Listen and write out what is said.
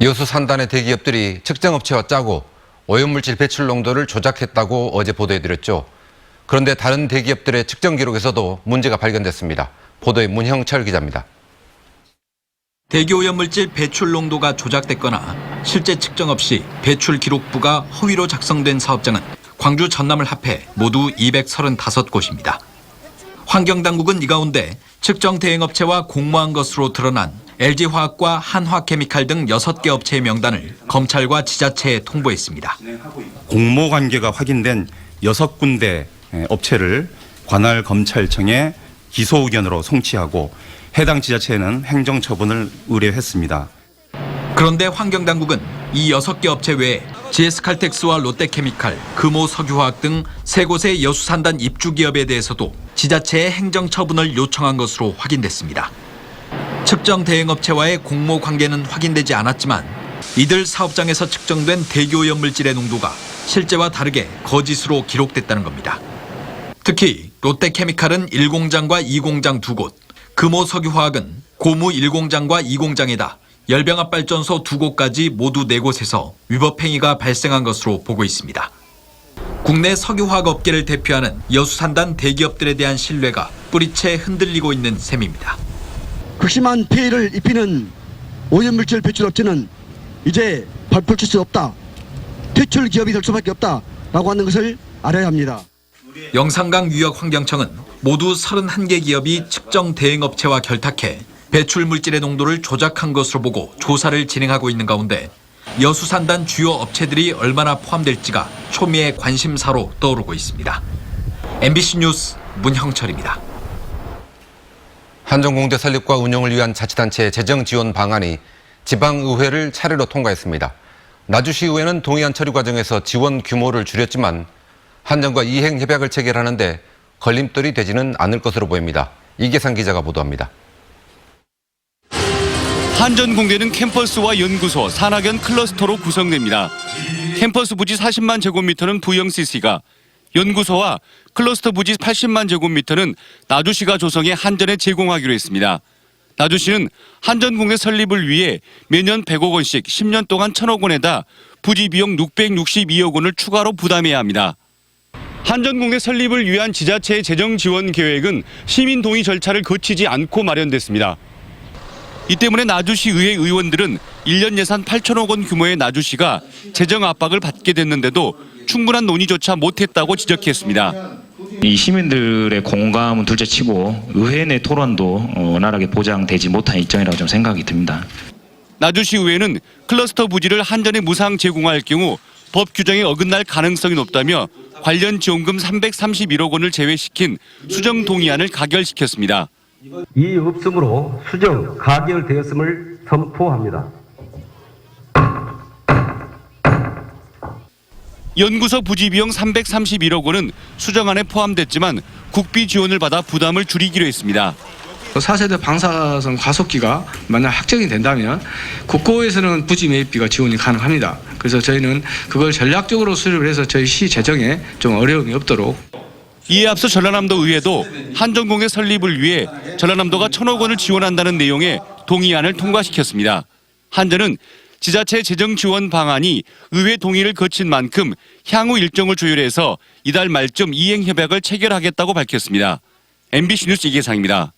여수 산단의 대기업들이 측정업체와 짜고 오염물질 배출 농도를 조작했다고 어제 보도해드렸죠. 그런데 다른 대기업들의 측정 기록에서도 문제가 발견됐습니다. 보도에 문형철 기자입니다. 대기 오염물질 배출 농도가 조작됐거나 실제 측정 없이 배출 기록부가 허위로 작성된 사업장은 광주 전남을 합해 모두 235곳입니다. 환경당국은 이 가운데 측정 대행업체와 공모한 것으로 드러난 LG화학과 한화케미칼 등 6개 업체의 명단을 검찰과 지자체에 통보했습니다. 공모 관계가 확인된 6군데 업체를 관할 검찰청에 기소 의견으로 송치하고 해당 지자체에는 행정처분을 의뢰했습니다. 그런데 환경당국은 이 6개 업체 외에 GS칼텍스와 롯데케미칼, 금호석유화학 등 3곳의 여수 산단 입주기업에 대해서도 지자체에 행정처분을 요청한 것으로 확인됐습니다. 측정 대행업체와의 공모 관계는 확인되지 않았지만 이들 사업장에서 측정된 대기오염물질의 농도가 실제와 다르게 거짓으로 기록됐다는 겁니다. 특히 롯데케미칼은 1공장과 2공장 2곳, 금호석유화학은 고무 1공장과 2공장에다 열병합발전소 2곳까지 모두 4곳에서 위법행위가 발생한 것으로 보고 있습니다. 국내 석유화학 업계를 대표하는 여수 산단 대기업들에 대한 신뢰가 뿌리채 흔들리고 있는 셈입니다. 극심한 피해를 입히는 오염물질 배출업체는 이제 발붙일 수 없다. 퇴출 기업이 될 수밖에 없다라고 하는 것을 알아야 합니다. 영산강 유역환경청은 모두 31개 기업이 측정 대행업체와 결탁해 배출 물질의 농도를 조작한 것으로 보고 조사를 진행하고 있는 가운데 여수 산단 주요 업체들이 얼마나 포함될지가 초미의 관심사로 떠오르고 있습니다. MBC 뉴스 문형철입니다. 한전공대 설립과 운영을 위한 자치단체의 재정 지원 방안이 지방의회를 차례로 통과했습니다. 나주시의회는 동의안 처리 과정에서 지원 규모를 줄였지만 한전과 이행 협약을 체결하는데 걸림돌이 되지는 않을 것으로 보입니다. 이계상 기자가 보도합니다. 한전공대는 캠퍼스와 연구소, 산학연 클러스터로 구성됩니다. 캠퍼스 부지 40만 제곱미터는 부영 CC가, 연구소와 클러스터 부지 80만 제곱미터는 나주시가 조성해 한전에 제공하기로 했습니다. 나주시는 한전공대 설립을 위해 매년 100억 원씩 10년 동안 1,000억 원에다 부지 비용 662억 원을 추가로 부담해야 합니다. 한전공대 설립을 위한 지자체의 재정 지원 계획은 시민 동의 절차를 거치지 않고 마련됐습니다. 이 때문에 나주시 의회 의원들은 1년 예산 8천억 원 규모의 나주시가 재정 압박을 받게 됐는데도 충분한 논의조차 못했다고 지적했습니다. 이 시민들의 공감은 둘째치고 의회 내 토론도 원활하게 보장되지 못한 입장이라고 좀 생각이 듭니다. 나주시 의회는 클러스터 부지를 한전에 무상 제공할 경우 법 규정에 어긋날 가능성이 높다며 관련 지원금 331억 원을 제외시킨 수정 동의안을 가결시켰습니다. 이 없음으로 수정 가결되었음을 선포합니다. 연구소 부지 비용 331억 원은 수정안에 포함됐지만 국비 지원을 받아 부담을 줄이기로 했습니다. 4세대 방사선 과속기가 만약 확정이 된다면 국고에서는 부지 매입비가 지원이 가능합니다. 그래서 저희는 그걸 전략적으로 수립을 해서 저희 시 재정에 좀 어려움이 없도록. 이에 앞서 전라남도 의회도 한전공대 설립을 위해 전라남도가 1,000억 원을 지원한다는 내용의 동의안을 통과시켰습니다. 한전은 지자체 재정 지원 방안이 의회 동의를 거친 만큼 향후 일정을 조율해서 이달 말쯤 이행 협약을 체결하겠다고 밝혔습니다. MBC 뉴스 이계상입니다.